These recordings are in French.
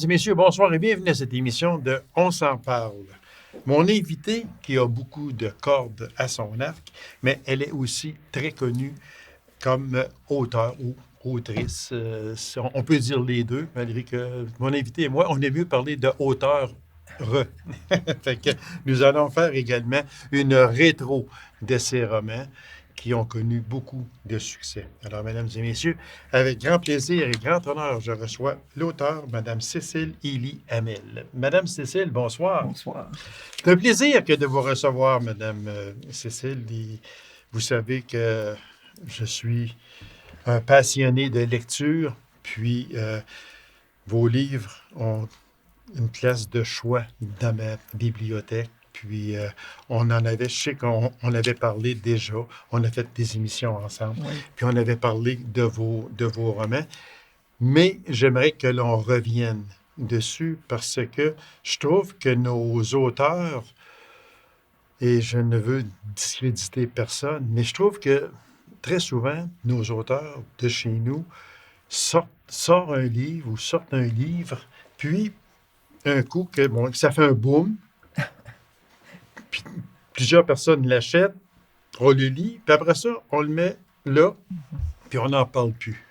et messieurs, bonsoir et bienvenue à cette émission de On s'en parle. Mon invité, qui a beaucoup de cordes à son arc, mais elle est aussi très connue comme auteur ou autrice. On peut dire les deux, malgré que mon invité et moi, on aime mieux parler de auteur. Fait que nous allons faire également une rétro de ces romans qui ont connu beaucoup de succès. Alors, mesdames et messieurs, avec grand plaisir et grand honneur, je reçois l'auteur, Madame Cécile Élie Hamel. Madame Cécile, bonsoir. Bonsoir. C'est un plaisir que de vous recevoir, Madame Cécile. Et vous savez que je suis un passionné de lecture, puis vos livres ont une place de choix dans ma bibliothèque. Puis on en avait, je sais qu'on avait parlé déjà, on a fait des émissions ensemble, Oui. puis on avait parlé de vos romans, mais j'aimerais que l'on revienne dessus parce que je trouve que nos auteurs, et je ne veux discréditer personne, mais je trouve que très souvent, nos auteurs de chez nous sortent un livre ou sortent un livre, puis un coup que ça fait un boom, puis plusieurs personnes l'achètent, on le lit, puis après ça, on le met là, puis on n'en parle plus.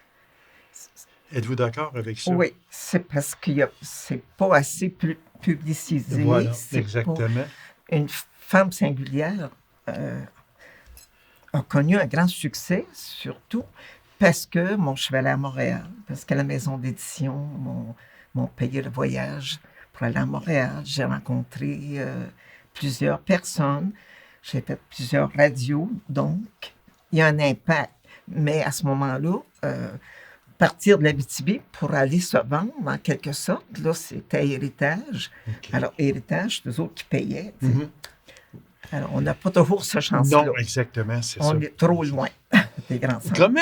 Êtes-vous d'accord avec ça? Oui, c'est parce que c'est pas assez publicisé. Voilà, c'est exactement. pas... Une femme singulière a connu un grand succès, surtout parce que je suis allée à Montréal, parce que la maison d'édition m'ont payé le voyage pour aller à Montréal. J'ai rencontré plusieurs personnes, j'ai fait plusieurs radios, donc il y a un impact. Mais à ce moment-là, partir de l'Abitibi pour aller se vendre, en quelque sorte, là, c'était Héritage. Okay. Alors, Héritage, c'est eux autres qui payaient. Mm-hmm. Alors, on n'a pas toujours ce chance-là. Non, exactement, c'est ça. On est trop loin des grands centres. Comment,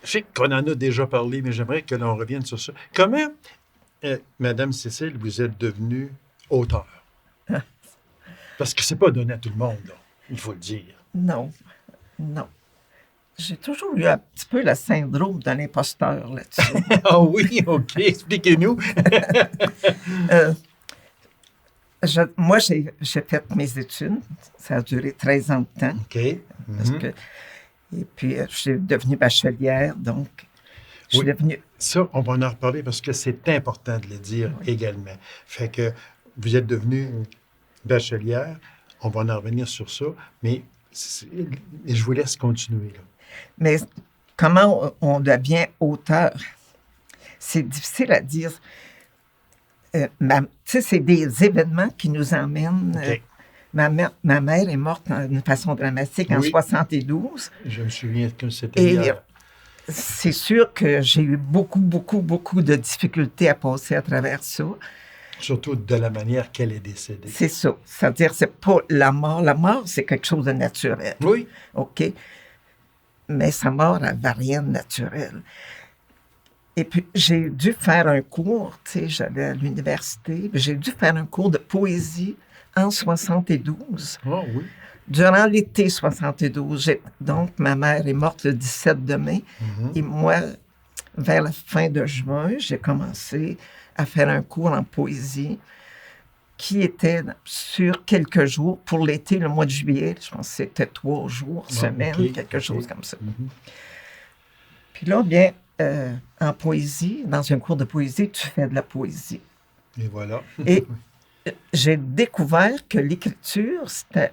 je sais qu'on en a déjà parlé, mais j'aimerais que l'on revienne sur ça. Comment, Madame Cécile, vous êtes devenue auteure? Parce que c'est pas donné à tout le monde, là, il faut le dire. Non. J'ai toujours eu un petit peu le syndrome de l'imposteur là-dessus. Ah oui, OK, expliquez-nous. Moi, j'ai fait mes études. Ça a duré 13 ans de temps. OK. Mm-hmm. Parce que, et puis, je suis devenue bachelière, donc je suis devenue... Ça, on va en reparler parce que c'est important de le dire également. Fait que vous êtes devenue bachelière, on va en revenir sur ça, mais je vous laisse continuer, là. Mais comment on devient auteur? C'est difficile à dire. C'est des événements qui nous emmènent. Okay. Ma mère est morte d'une façon dramatique en 72. Je me souviens que c'était hier. C'est sûr que j'ai eu beaucoup de difficultés à passer à travers ça. Surtout de la manière qu'elle est décédée. C'est ça. C'est-à-dire, c'est pas la mort. La mort, c'est quelque chose de naturel. Oui. OK? Mais sa mort n'avait rien de naturel. Et puis, j'ai dû faire un cours, j'allais à l'université, j'ai dû faire un cours de poésie en 72. Oh oui. Durant l'été 72. Donc, ma mère est morte le 17 de mai. Mm-hmm. Et moi, vers la fin de juin, j'ai commencé à faire un cours en poésie qui était sur quelques jours. Pour l'été, le mois de juillet, je pense que c'était 3 jours, semaine, quelque chose comme ça. Mm-hmm. Puis là, bien, en poésie, dans un cours de poésie, tu fais de la poésie. Et voilà. Et j'ai découvert que l'écriture, c'était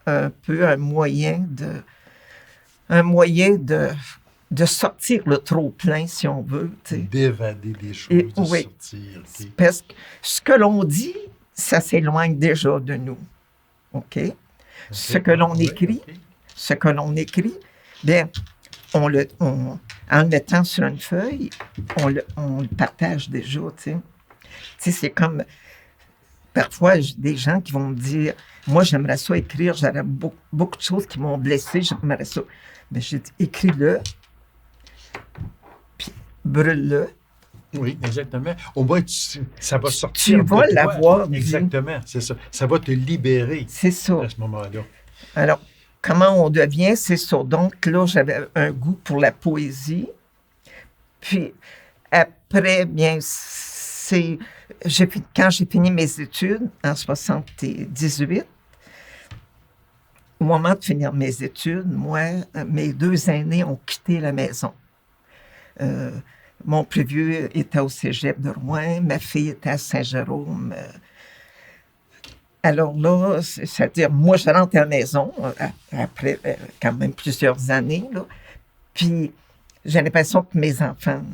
un peu un moyen de sortir le trop-plein, si on veut. D'évader des choses, de sortir. Okay. Parce que ce que l'on dit, ça s'éloigne déjà de nous. OK? Ce que l'on écrit, bien, en le mettant sur une feuille, on le partage déjà, tu sais. C'est comme... Parfois, j'ai des gens qui vont me dire, moi, j'aimerais ça écrire, j'aurais beaucoup de choses qui m'ont blessé, j'aimerais ça. Mais j'ai dit, écris-le, puis brûle-le. Oui, exactement. Au moins, ça va sortir. Tu vas l'avoir. Exactement, c'est ça. Ça va te libérer. C'est ça. À ce moment-là. Alors, comment on devient, c'est ça. Donc, là, j'avais un goût pour la poésie. Puis, après, bien, quand j'ai fini mes études en 78, au moment de finir mes études, moi, mes 2 aînés ont quitté la maison. Mon plus vieux était au cégep de Rouen, ma fille était à Saint-Jérôme. Alors là, c'est-à-dire, moi, je rentre à la maison après quand même plusieurs années, là, puis j'ai l'impression que mes enfants,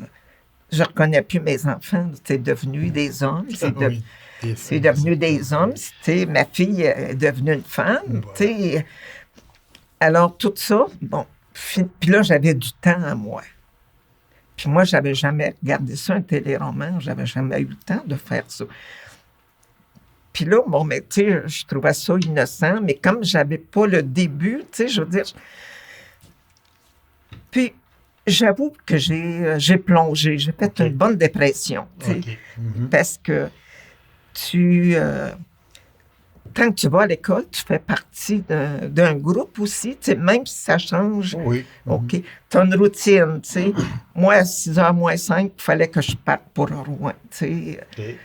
je ne reconnais plus mes enfants, c'est devenu des hommes, c'est devenu des hommes, ma fille est devenue une femme, voilà. Alors tout ça, bon, puis là, j'avais du temps à moi. Puis moi, je n'avais jamais regardé ça, un téléroman, je n'avais jamais eu le temps de faire ça. Puis là, bon, mais tu sais, je trouvais ça innocent, mais comme je n'avais pas le début, tu sais, je veux dire... Puis, j'avoue que j'ai plongé, j'ai fait une bonne dépression, tu sais, parce que quand tu vas à l'école, tu fais partie d'un groupe aussi, tu sais, même si ça change. Oui. OK. Tu as une routine, tu sais. Moi, à 6h moins 5, il fallait que je parte pour Rouen, tu sais. Okay.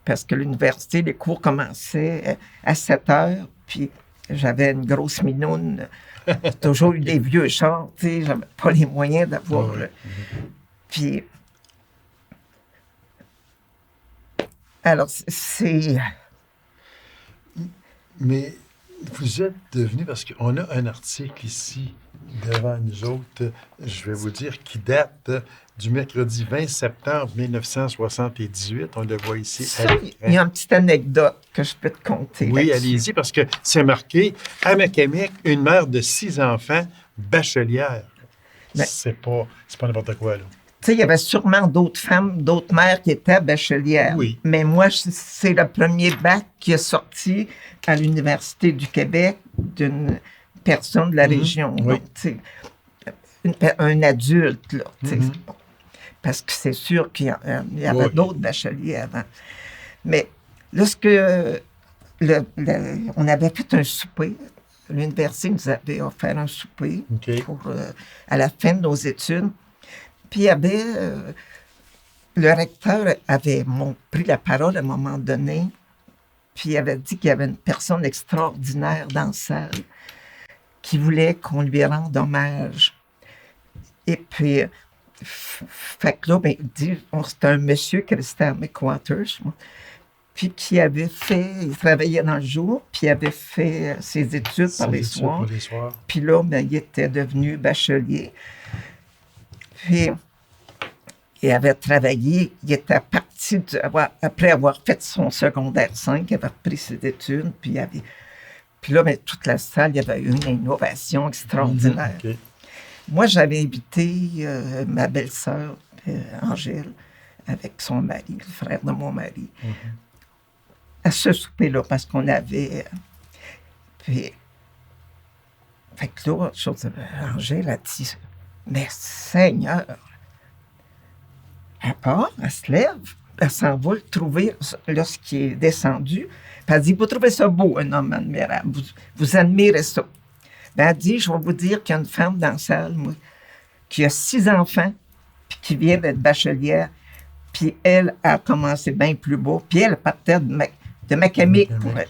Parce que l'université, les cours commençaient à 7h, puis j'avais une grosse minoune. J'ai toujours eu des vieux chars, tu sais, j'avais pas les moyens d'avoir... Puis... Alors, c'est... Mais vous êtes devenu, parce qu'on a un article ici devant nous autres, je vais vous dire, qui date du mercredi 20 septembre 1978. On le voit ici. Il y a une petite anecdote que je peux te conter. Oui, allez-y, parce que c'est marqué « À Macamiec, une mère de 6 enfants, bachelière. » C'est pas n'importe quoi, là. Tu sais, il y avait sûrement d'autres femmes, d'autres mères qui étaient bachelières. Oui. Mais moi, c'est le premier bac qui est sorti à l'Université du Québec d'une personne de la région. Oui. Donc, tu sais, un adulte, là. Tu sais, bon. Parce que c'est sûr qu'il y avait d'autres bacheliers avant. Mais lorsque on avait fait un souper, l'université nous avait offert un souper à la fin de nos études. Puis il y avait... le recteur avait pris la parole à un moment donné, puis il avait dit qu'il y avait une personne extraordinaire dans la salle qui voulait qu'on lui rende hommage. Et puis, fait que là, ben, il dit, c'était un monsieur qui restait à McWatters, puis qui avait il travaillait dans le jour, puis il avait fait ses études par les soirs. Puis là, ben, il était devenu bachelier. Puis, il avait travaillé, il était parti, après avoir fait son secondaire 5, il avait repris ses études, puis là, ben, toute la salle, il y avait eu une innovation extraordinaire. Okay. Moi, j'avais invité ma belle-sœur, Angèle, avec son mari, le frère de mon mari, à ce souper-là, parce qu'on avait... Puis, fait que là, Angèle a dit, mais Seigneur, elle part, elle se lève, elle s'en va le trouver lorsqu'il est descendu. Puis elle dit, vous trouvez ça beau, un homme admirable, vous admirez ça. Ben, elle dit, je vais vous dire qu'il y a une femme dans la salle, moi, qui a 6 enfants, puis qui vient d'être bachelière, puis elle a commencé bien plus beau, puis elle partait de Macamiec pour elle.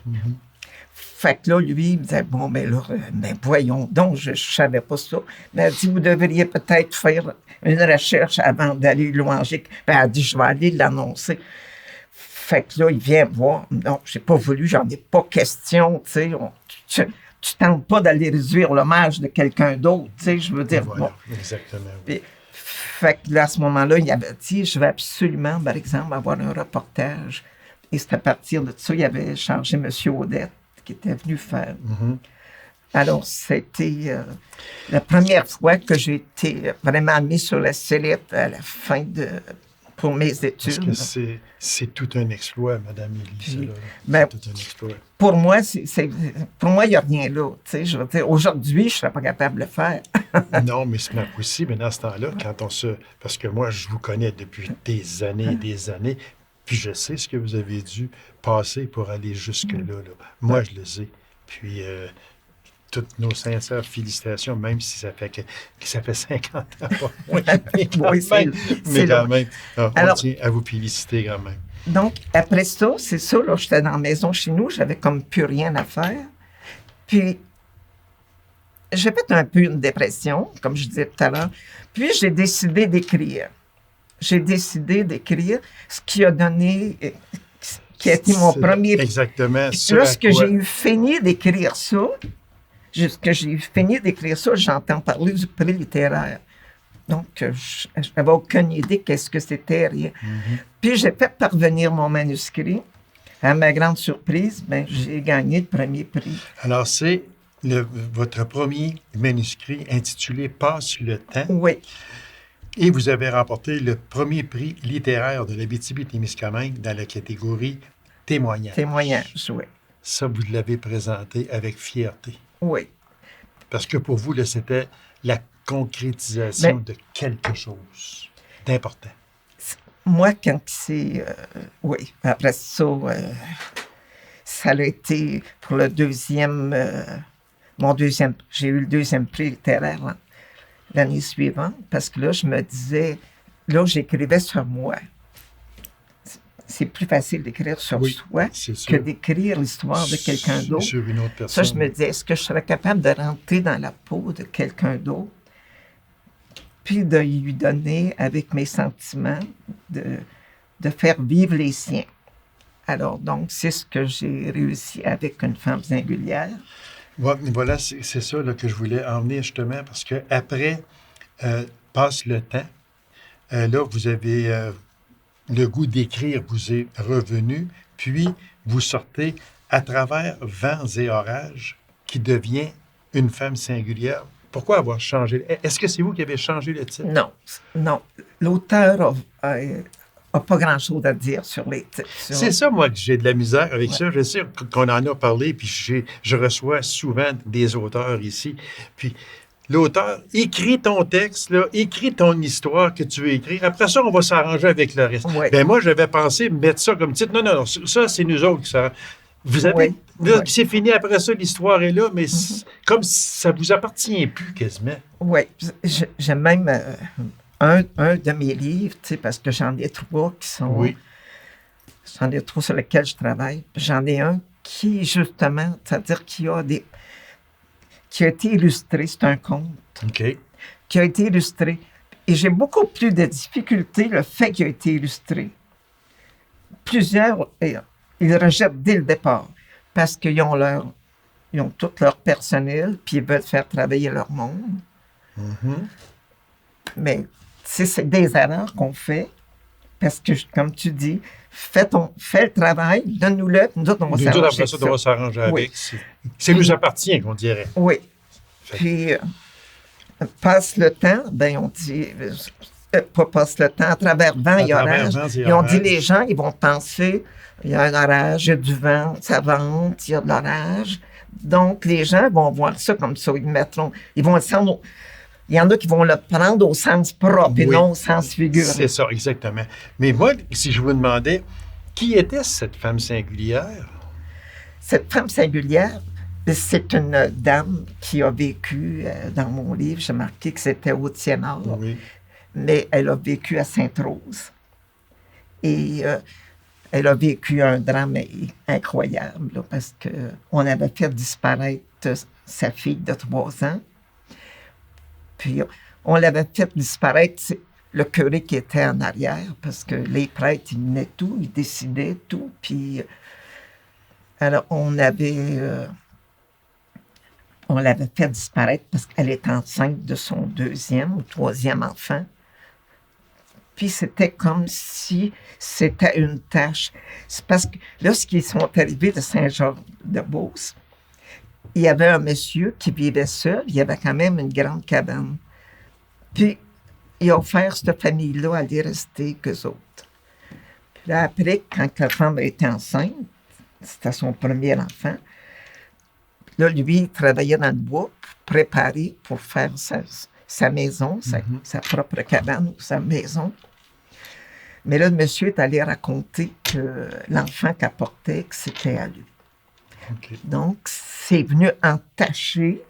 Fait que là, lui, il me disait, bon, ben là, ben voyons donc, je ne savais pas ça. Mais elle dit, vous devriez peut-être faire une recherche avant d'aller louanger. Ben, elle dit, je vais aller l'annoncer. Fait que là, il vient voir. Non, je n'ai pas voulu, j'en ai pas question, tu sais. Tu tentes pas d'aller réduire l'hommage de quelqu'un d'autre, tu sais, je veux dire. Voilà, bon. Exactement. Puis, fait que là, à ce moment-là, il avait dit, je vais absolument, par exemple, avoir un reportage. Et c'est à partir de ça, il avait chargé M. Audette, qui était venu faire. Alors, c'était la première fois que j'ai été vraiment mis sur la sellette à la fin pour mes études. Parce que c'est tout un exploit, Mme Élie. Ben, c'est tout un exploit. Pour moi, il n'y a rien là. Je veux dire, aujourd'hui, je ne serais pas capable de le faire. Non, mais c'est pas possible. Mais dans ce temps-là, parce que moi, je vous connais depuis des années et des années, puis je sais ce que vous avez dû passer pour aller jusque-là. Moi, je le sais. Puis, toutes nos sincères félicitations, même si ça fait 50 ans. Oui, mais quand même, on tient à vous féliciter quand même. Donc, après ça, c'est ça, là, j'étais dans la maison chez nous, j'avais comme plus rien à faire. Puis, j'ai fait un peu une dépression, comme je disais tout à l'heure. Puis, j'ai décidé d'écrire. J'ai décidé d'écrire ce qui a donné, qui a été mon premier... Exactement. Puis, lorsque j'ai eu fini d'écrire ça, j'entends parler du prix littéraire. Donc, je n'avais aucune idée qu'est-ce que c'était, rien. Puis, j'ai fait parvenir mon manuscrit. À ma grande surprise, ben, j'ai gagné le premier prix. Alors, c'est votre premier manuscrit intitulé « Passe le temps ». Oui. Et vous avez remporté le premier prix littéraire de l'Abitibi-Témiscamingue dans la catégorie témoignage. Témoignage, oui. Ça, vous l'avez présenté avec fierté. Oui. Parce que pour vous, là, c'était la concrétisation Mais, de quelque chose d'important. Moi, quand c'est... oui, après ça, ça a été pour le deuxième... j'ai eu le deuxième prix littéraire l'année suivante, parce que là, je me disais, là, j'écrivais sur moi. C'est plus facile d'écrire sur soi que d'écrire l'histoire de quelqu'un d'autre. Sur une autre personne. Ça, je me disais, est-ce que je serais capable de rentrer dans la peau de quelqu'un d'autre, puis de lui donner, avec mes sentiments, de faire vivre les siens. Alors, donc, c'est ce que j'ai réussi avec Une femme singulière. Voilà, c'est ça là, que je voulais en venir justement, parce qu'après Passe le temps, là, vous avez le goût d'écrire vous est revenu, puis vous sortez À travers vents et orages, qui devient Une femme singulière. Pourquoi avoir changé? Est-ce que c'est vous qui avez changé le titre? Non. L'auteur n'a pas grand-chose à dire sur les titres. C'est ça, moi, que j'ai de la misère avec ça. Je sais qu'on en a parlé, puis je reçois souvent des auteurs ici. Puis l'auteur écrit ton texte, là, écrit ton histoire que tu veux écrire. Après ça, on va s'arranger avec le reste. Oui. Ben moi, j'avais pensé mettre ça comme titre. Non, ça, c'est nous autres qui ça. Vous avez... C'est fini après ça, l'histoire est là, mais comme ça vous appartient plus quasiment. Oui. J'ai même un de mes livres, parce que j'en ai trois qui sont... Oui. J'en ai trois sur lesquels je travaille. J'en ai un qui, justement, c'est-à-dire qui a été illustré, c'est un conte. OK. Qui a été illustré. Et j'ai beaucoup plus de difficultés le fait qu'il a été illustré. Plusieurs... Ils rejettent dès le départ parce qu'ils ont tout leur personnel puis ils veulent faire travailler leur monde. Mais c'est des erreurs qu'on fait parce que, comme tu dis, fais le travail, donne-nous-le, nous autres, on va s'arranger. Après ça, on va s'arranger avec. C'est nous appartient, qu'on dirait. Oui. Puis, passe le temps, ben on dit... pas passe le temps, à travers vent et orage. Ils ont dit, les gens, ils vont penser... Il y a un orage, il y a du vent, ça vente, il y a de l'orage. Donc, les gens vont voir ça comme ça. Il y en a qui vont le prendre au sens propre et non au sens figuré. C'est ça, exactement. Mais moi, si je vous demandais, qui était cette femme singulière? Cette femme singulière, c'est une dame qui a vécu, dans mon livre, j'ai marqué que c'était au Thiénard, mais elle a vécu à Sainte-Rose. Et... elle a vécu un drame incroyable là, parce qu'on avait fait disparaître sa fille de 3 ans. Puis on l'avait fait disparaître, le curé qui était en arrière, parce que les prêtres, ils venaient tout, ils décidaient tout. Puis alors on l'avait fait disparaître parce qu'elle est enceinte de son 2e ou 3e enfant. Puis c'était comme si c'était une tâche. C'est parce que lorsqu'ils sont arrivés de Saint-Georges-de-Beauce, il y avait un monsieur qui vivait seul. Il y avait quand même une grande cabane. Puis il a offert cette famille-là à aller rester qu'eux autres. Puis là, après, quand la femme a été enceinte, c'était son premier enfant, là, lui, il travaillait dans le bois pour préparer pour faire sa maison, sa propre cabane ou sa maison. Mais là, le monsieur est allé raconter que l'enfant qu'elle portait, que c'était à lui. Okay. Donc, c'est venu entacher.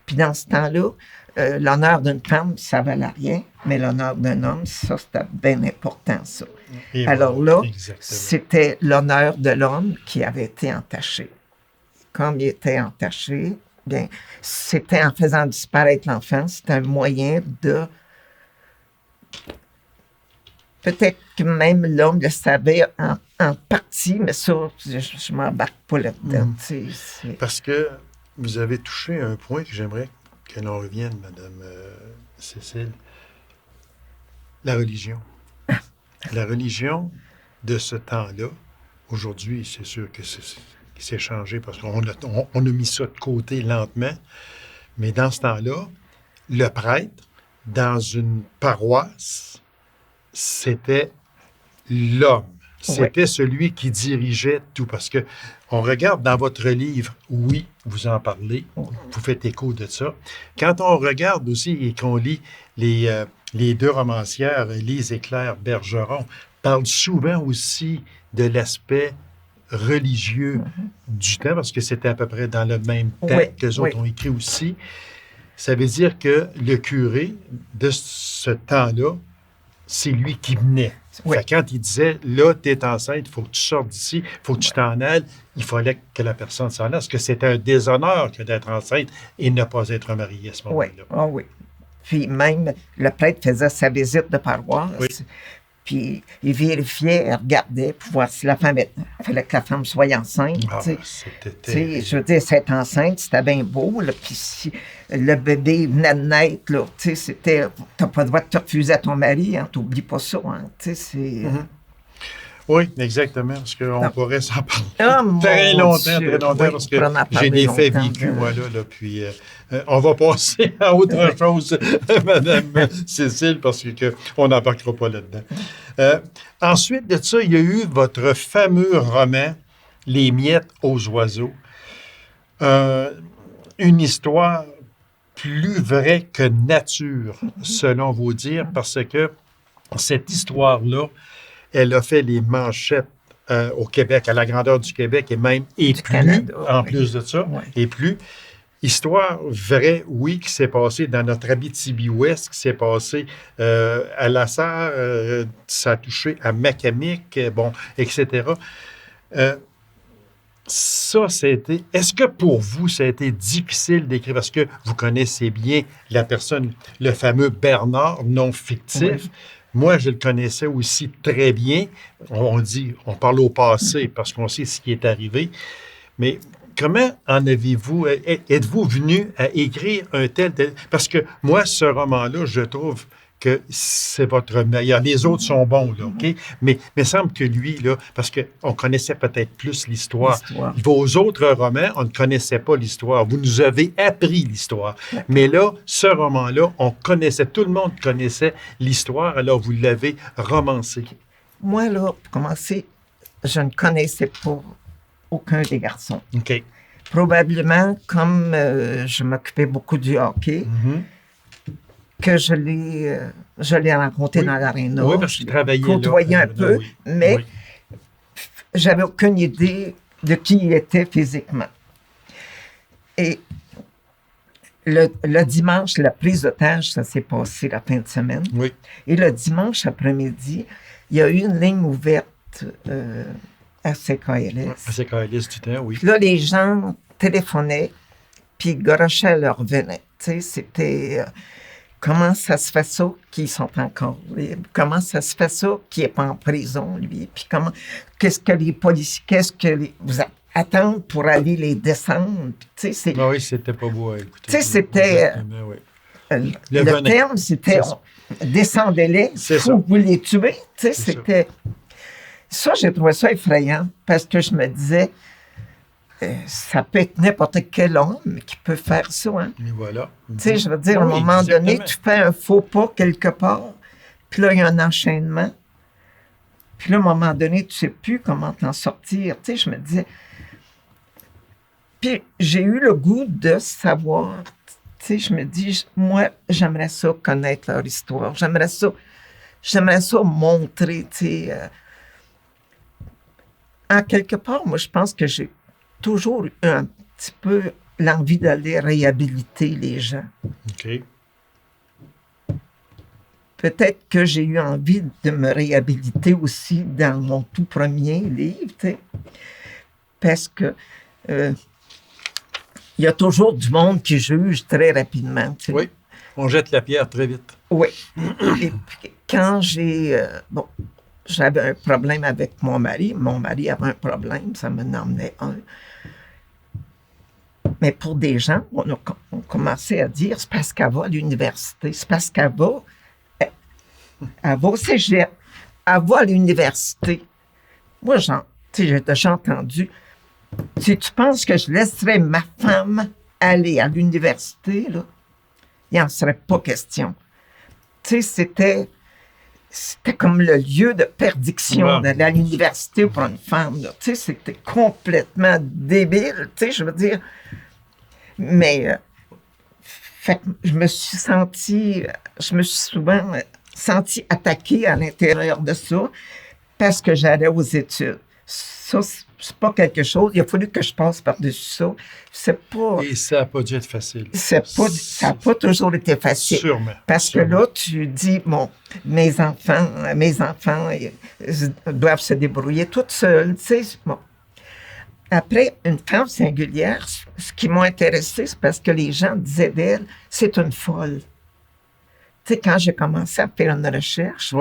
Puis dans ce temps-là, l'honneur d'une femme, ça valait rien, mais l'honneur d'un homme, ça, c'était bien important, ça. Et Alors voilà, là, exactement. c'était l'honneur de l'homme qui avait été entaché. Comme il était entaché, bien, c'était en faisant disparaître l'enfant, c'était un moyen de... Peut-être que même l'homme le savait en partie, mais ça, je ne m'embarque pas là-dedans. Tu sais, c'est- Parce que vous avez touché un point que j'aimerais que l'on revienne, Madame Cécile. La religion. La religion de ce temps-là, aujourd'hui, c'est sûr que c'est changé parce qu'on a mis ça de côté lentement. Mais dans ce temps-là, le prêtre, dans une paroisse, c'était l'homme. Ouais. C'était celui qui dirigeait tout. Parce que on regarde dans votre livre, oui, vous en parlez, vous faites écho de ça. Quand on regarde aussi et qu'on lit les deux romancières, Lise et Claire Bergeron, parlent souvent aussi de l'aspect religieux du temps, parce que c'était à peu près dans le même temps Oui, que les oui. autres ont écrit aussi. Ça veut dire que le curé de ce temps-là, c'est lui qui menait. Oui. Fait que quand il disait, là, tu es enceinte, il faut que tu sortes d'ici, il faut que tu t'en ailles, il fallait que la personne s'en aille. Parce que c'était un déshonneur que d'être enceinte et ne pas être marié à ce Oui, moment-là. ah oui. Puis même, le prêtre faisait sa visite de paroisse, Oui. puis il vérifiait, il regardait pour voir si la femme il fallait que la femme soit enceinte. Ah, tu sais. c'était Tu sais, terrible. je veux dire, cette enceinte, c'était bien beau, là, puis si le bébé venait de naître, là, tu sais, c'était, t'as pas le droit de te refuser à ton mari, hein, t'oublies pas ça, hein, tu sais, c'est... Mhm. Oui, exactement, parce qu'on Non. pourrait s'en parler Ah, très mon longtemps, Dieu, très longtemps, oui, parce on que pourrait en j'ai parler des faits longtemps vécus, de- moi, là, puis on va passer à autre chose, Madame Cécile, parce que on n'embarquera pas là-dedans. Ensuite de ça, il y a eu votre fameux roman, Les miettes aux oiseaux. Une histoire plus vraie que nature, selon vos dires, parce que cette histoire-là, elle a fait les manchettes au Québec, à la grandeur du Québec, et Du plus, Canada, en oui. plus de ça, Oui. et plus. Histoire vraie, oui, qui s'est passée dans notre Abitibi-Ouest, qui s'est passée à La Sarre, ça a touché à Macamic, bon, etc. Ça, c'était. Est-ce que pour vous, ça a été difficile d'écrire? Parce que vous connaissez bien la personne, le fameux Bernard non fictif. Oui. Moi, je le connaissais aussi très bien. On dit, on parle au passé parce qu'on sait ce qui est arrivé. Mais comment en avez-vous, êtes-vous venu à écrire un tel... Parce que moi, ce roman-là, je trouve que c'est votre meilleur. Les autres sont bons, là, OK? Mais il me semble que lui, là, parce qu'on connaissait peut-être plus l'histoire. L'histoire. Vos autres romans, on ne connaissait pas l'histoire. Vous nous avez appris l'histoire. Mais là, ce roman-là, on connaissait, tout le monde connaissait l'histoire, alors vous l'avez romancé. Moi, là, pour commencer, je ne connaissais pas aucun des garçons. OK. Probablement, comme je m'occupais beaucoup du hockey, Mhm. que je l'ai rencontré Oui. dans l'aréna. Oui, parce qu'il travaillait là. Côtoyé un peu, Oui. mais Oui. j'avais aucune idée de qui il était physiquement. Et le dimanche, la prise d'otage, ça s'est passé la fin de semaine. Oui. Et le dimanche après-midi, il y a eu une ligne ouverte à CKLS. C'est Carlis du temps, oui. Puis là, les gens téléphonaient, puis Gorochel leur venait. Tu sais, c'était comment ça se fait ça qu'ils sont encore libres? Comment ça se fait ça qu'il n'est pas en prison, lui? Puis qu'est-ce que les policiers, vous attendent pour aller les descendre? Puis, tu sais, c'est... Ah oui, c'était pas beau à écouter. Tu sais, c'était... Exactement, oui. Le venin. terme, c'était C'est ça. descendez-les, C'est faut ça. vous les tuer. Tu sais, C'est c'était... Ça, j'ai trouvé ça effrayant parce que je me disais, ça peut être n'importe quel homme qui peut faire ça. Hein? Et voilà. Tu sais, je veux dire, à un Oui, moment donné, exactement. tu fais un faux pas quelque part, puis là, il y a un enchaînement. Puis là, à un moment donné, tu ne sais plus comment t'en sortir. Tu sais, je me disais... Puis j'ai eu le goût de savoir. Tu sais, je me dis, moi, j'aimerais ça connaître leur histoire. J'aimerais ça montrer, tu sais... en quelque part, moi, je pense que j'ai toujours eu un petit peu l'envie d'aller réhabiliter les gens. OK. peut-être que j'ai eu envie de me réhabiliter aussi dans mon tout premier livre, tu sais, parce que il y a toujours du monde qui juge très rapidement. Tu sais. Oui, on jette la pierre très vite. Oui. Et puis, quand j'avais un problème avec mon mari avait un problème, ça m'en emmenait un. Mais pour des gens, on commençait à dire, c'est parce qu'elle va à l'université, c'est parce qu'elle va au cégep, elle va à l'université. Moi, j'ai déjà entendu, si tu penses que je laisserais ma femme aller à l'université, là, il n'en serait pas question. Tu sais, c'était comme le lieu de perdition d'aller à l'université pour une femme. Là. Tu sais, c'était complètement débile, tu sais, je veux dire. Mais fait, je me suis souvent senti attaquée à l'intérieur de ça parce que j'allais aux études. Ça, c'est pas quelque chose. Il a fallu que je passe par-dessus ça. C'est pas. Et ça n'a pas dû être facile. Ça n'a pas toujours été facile. Sûrement. Parce que là, tu dis, bon, mes enfants ils doivent se débrouiller toutes seuls. Tu sais, bon. Après, une femme singulière, ce qui m'a intéressé, c'est parce que les gens disaient d'elle, c'est une folle. Tu sais, quand j'ai commencé à faire une recherche,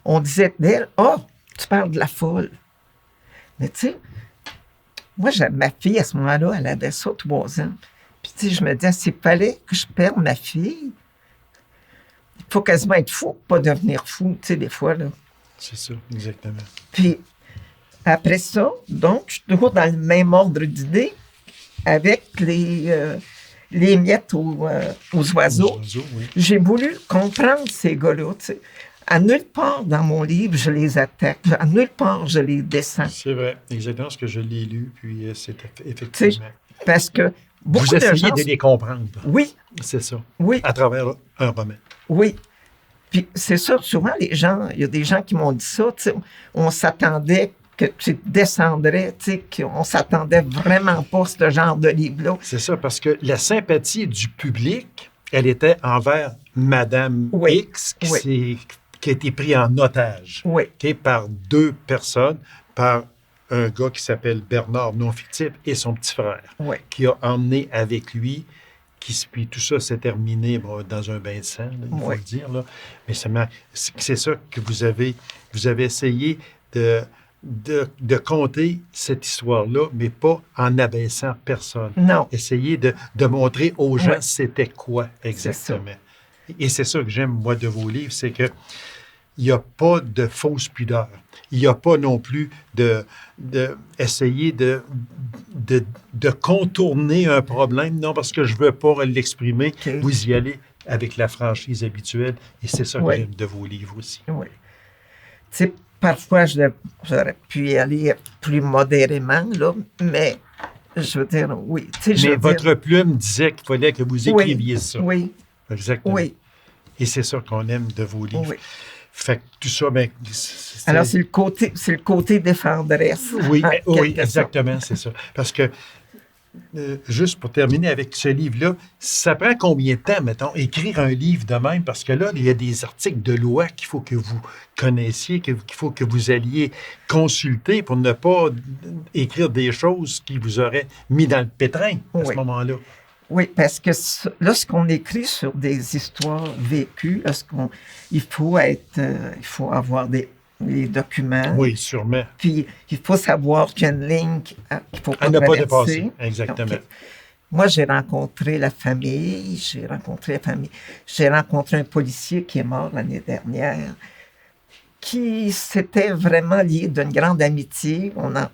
on disait d'elle, tu parles de la folle. Mais tu sais, moi, ma fille, à ce moment-là, elle avait ça 3 ans. Puis tu sais, je me disais, s'il fallait que je perde ma fille, il faut quasiment être fou pour pas devenir fou, tu sais, des fois, là. C'est ça, exactement. Puis, après ça, donc, je suis toujours dans le même ordre d'idées avec les miettes aux oiseaux. Oui. J'ai voulu comprendre ces gars-là. Tu sais. À nulle part dans mon livre, je les attaque. À nulle part, je les descends. C'est vrai, exactement ce que je l'ai lu, puis c'est effectivement. Tu sais, parce que beaucoup vous essayez de gens... de les comprendre. Oui. C'est ça. Oui. À travers un roman. Oui. Puis c'est ça, souvent, il y a des gens qui m'ont dit ça, tu sais, on s'attendait que tu descendrais, tu sais, qu'on s'attendait vraiment pas à ce genre de livre-là. C'est ça, parce que la sympathie du public, elle était envers Madame X, qui a été pris en otage par 2 personnes, par un gars qui s'appelle Bernard, non fictif, et son petit frère, qui a emmené avec lui, puis tout ça s'est terminé dans un bain de sang, là, il faut le dire. Là. Mais c'est ça que vous avez essayé de conter cette histoire-là, mais pas en abaissant personne. Non. Essayer de montrer aux gens c'était quoi exactement. Et c'est ça que j'aime, moi, de vos livres, c'est que il n'y a pas de fausse pudeur. Il n'y a pas non plus essayer de contourner un problème. Non, parce que je ne veux pas l'exprimer. Okay. Vous y allez avec la franchise habituelle. Et c'est ça que j'aime de vos livres aussi. Oui. Tu sais, parfois, j'aurais pu y aller plus modérément, là, mais je veux dire, oui. Mais votre plume disait qu'il fallait que vous écriviez ça. Oui. Exactement. Oui. Et c'est ça qu'on aime de vos livres. Oui. Fait que tout ça, alors, c'est le côté défendresse. Oui, exactement, c'est ça. Parce que, juste pour terminer avec ce livre-là, ça prend combien de temps, mettons, écrire un livre de même? Parce que là, il y a des articles de loi qu'il faut que vous connaissiez, qu'il faut que vous alliez consulter pour ne pas écrire des choses qui vous auraient mis dans le pétrin à ce moment-là. Oui, parce que lorsqu'on écrit sur des histoires vécues, il faut avoir les documents. Oui, sûrement. Puis, il faut savoir qu'il y a une ligne qu'il ne faut pas traverser. À ne pas dépasser, exactement. Donc, moi, j'ai rencontré la famille. J'ai rencontré un policier qui est mort l'année dernière, qui s'était vraiment lié d'une grande amitié.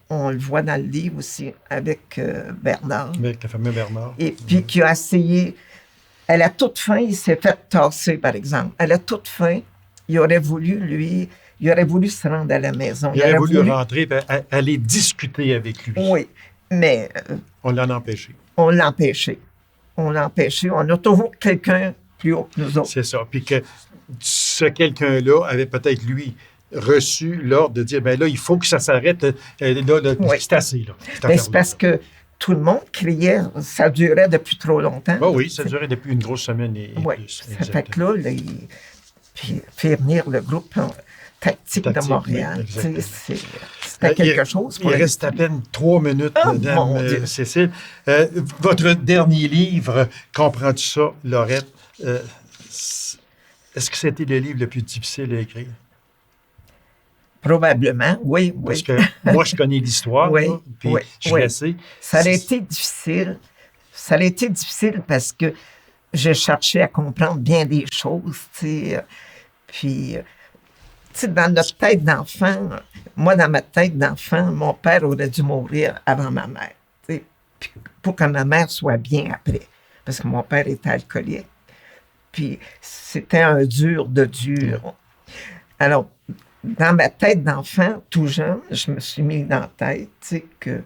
On le voit dans le livre aussi avec Bernard. Avec le fameux Bernard. Et puis qui a essayé, à la toute fin, il s'est fait tasser, par exemple. À la toute fin, il aurait voulu se rendre à la maison. Il aurait voulu rentrer et aller discuter avec lui. Oui, mais... on l'a empêché. On l'a empêché. On a toujours quelqu'un plus haut que nous autres. C'est ça. Puis que ce quelqu'un-là avait peut-être, lui, reçu l'ordre de dire, bien là, il faut que ça s'arrête. C'est assez, là. C'est parce que tout le monde criait. Ça durait depuis trop longtemps. Oui, ça durait depuis une grosse semaine et plus. Ça fait que là, puis faire venir le groupe tactique de Montréal. Oui, c'était quelque chose. Il reste à peine 3 minutes, Madame Cécile. Votre dernier livre, Comprends-tu ça, Laurette? Est-ce que c'était le livre le plus difficile à écrire? Probablement, oui. Parce que moi, je connais l'histoire, oui, là, puis je sais. Ça a été difficile. Ça a été difficile parce que j'ai cherché à comprendre bien des choses, tu sais. Puis, tu sais, dans notre tête d'enfant, moi, dans ma tête d'enfant, mon père aurait dû mourir avant ma mère, tu sais, pour que ma mère soit bien après. Parce que mon père était alcoolique. Puis, c'était un dur de dur. Alors, dans ma tête d'enfant, tout jeune, je me suis mis dans la tête, tu sais, que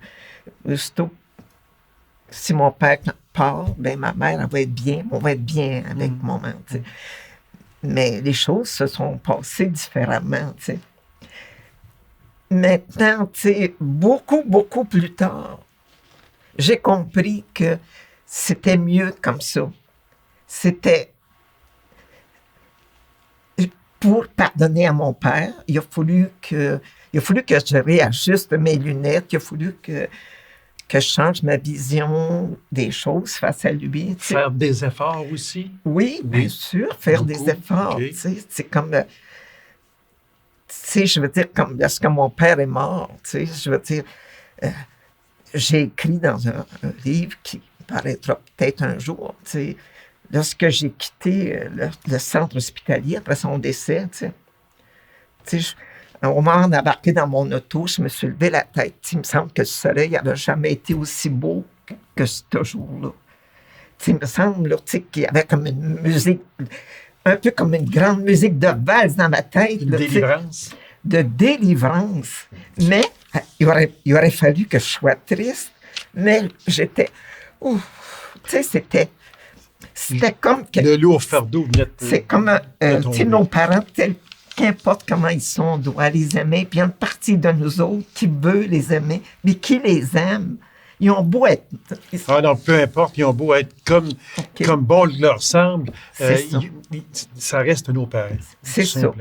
si mon père part, ben ma mère, elle va être bien, on va être bien avec mon maman, tu sais. Mais les choses se sont passées différemment, tu sais. Maintenant, tu sais, beaucoup, beaucoup plus tard, j'ai compris que c'était mieux comme ça. C'était... Pour pardonner à mon père, il a fallu que je réajuste mes lunettes, il a fallu que je change ma vision des choses face à lui. Faire des efforts aussi? Oui, bien sûr, faire des efforts. Okay. C'est comme... Tu sais, je veux dire, comme lorsque mon père est mort, tu sais, je veux dire, j'ai écrit dans un livre qui paraîtra peut-être un jour, tu sais, lorsque j'ai quitté le centre hospitalier après son décès, tu sais, au moment d'embarquer dans mon auto, je me suis levé la tête. Il me semble que le soleil n'avait jamais été aussi beau que ce jour-là. Il me semble là, qu'il y avait comme une musique, un peu comme une grande musique de valse dans ma tête. Une délivrance. De délivrance. Mais il aurait fallu que je sois triste. Mais j'étais... Tu sais, c'était comme... Le lourd fardeau venait de c'est comme nos parents, qu'importe comment ils sont, on doit les aimer. Puis il y a une partie de nous autres qui veut les aimer, mais qui les aime. Ils ont beau être... non, peu importe, ils ont beau être comme bon leur semble, ça reste nos parents. C'est ça.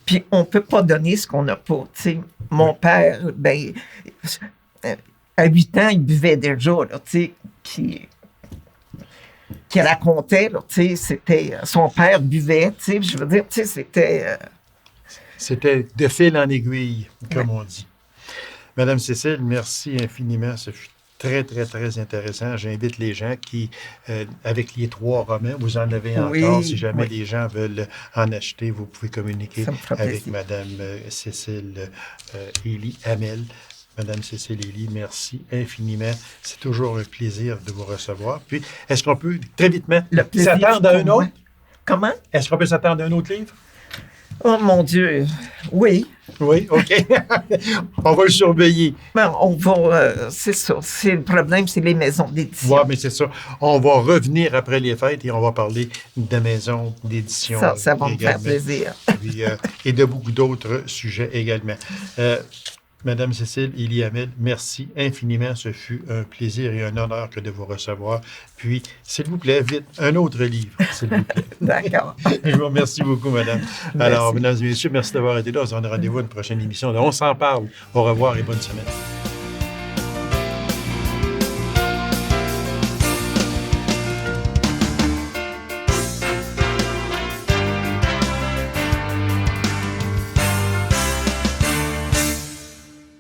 Puis on ne peut pas donner ce qu'on n'a pas. T'sais. Mon père, ben, à 8 ans, il buvait déjà, là, qui racontait, là, c'était... Son père buvait, je veux dire, c'était... C'était de fil en aiguille, comme on dit. Madame Cécile, merci infiniment. Ce fut très, très, très intéressant. J'invite les gens qui, avec les 3 romans, vous en avez encore. Si jamais les gens veulent en acheter, vous pouvez communiquer avec Madame Cécile Élie Hamel. Madame Cécile Élie, merci infiniment. C'est toujours un plaisir de vous recevoir. Puis, est-ce qu'on peut, très vitement, s'attendre à un autre? Comment? Est-ce qu'on peut s'attendre à un autre livre? Oh, mon Dieu, oui. Oui, OK. On va le surveiller. Ben, on va, c'est ça. Le problème, c'est les maisons d'édition. Oui, mais c'est ça. On va revenir après les fêtes et on va parler de maisons d'édition. Ça va me faire plaisir. Puis, et de beaucoup d'autres sujets également. Madame Cécile Élie Hamel, merci infiniment. Ce fut un plaisir et un honneur que de vous recevoir. Puis, s'il vous plaît, vite, un autre livre, s'il vous plaît. D'accord. Je vous remercie beaucoup, madame. Merci. Alors, mesdames et messieurs, merci d'avoir été là. On se donne rendez-vous à une prochaine émission. On s'en parle. Au revoir et bonne semaine.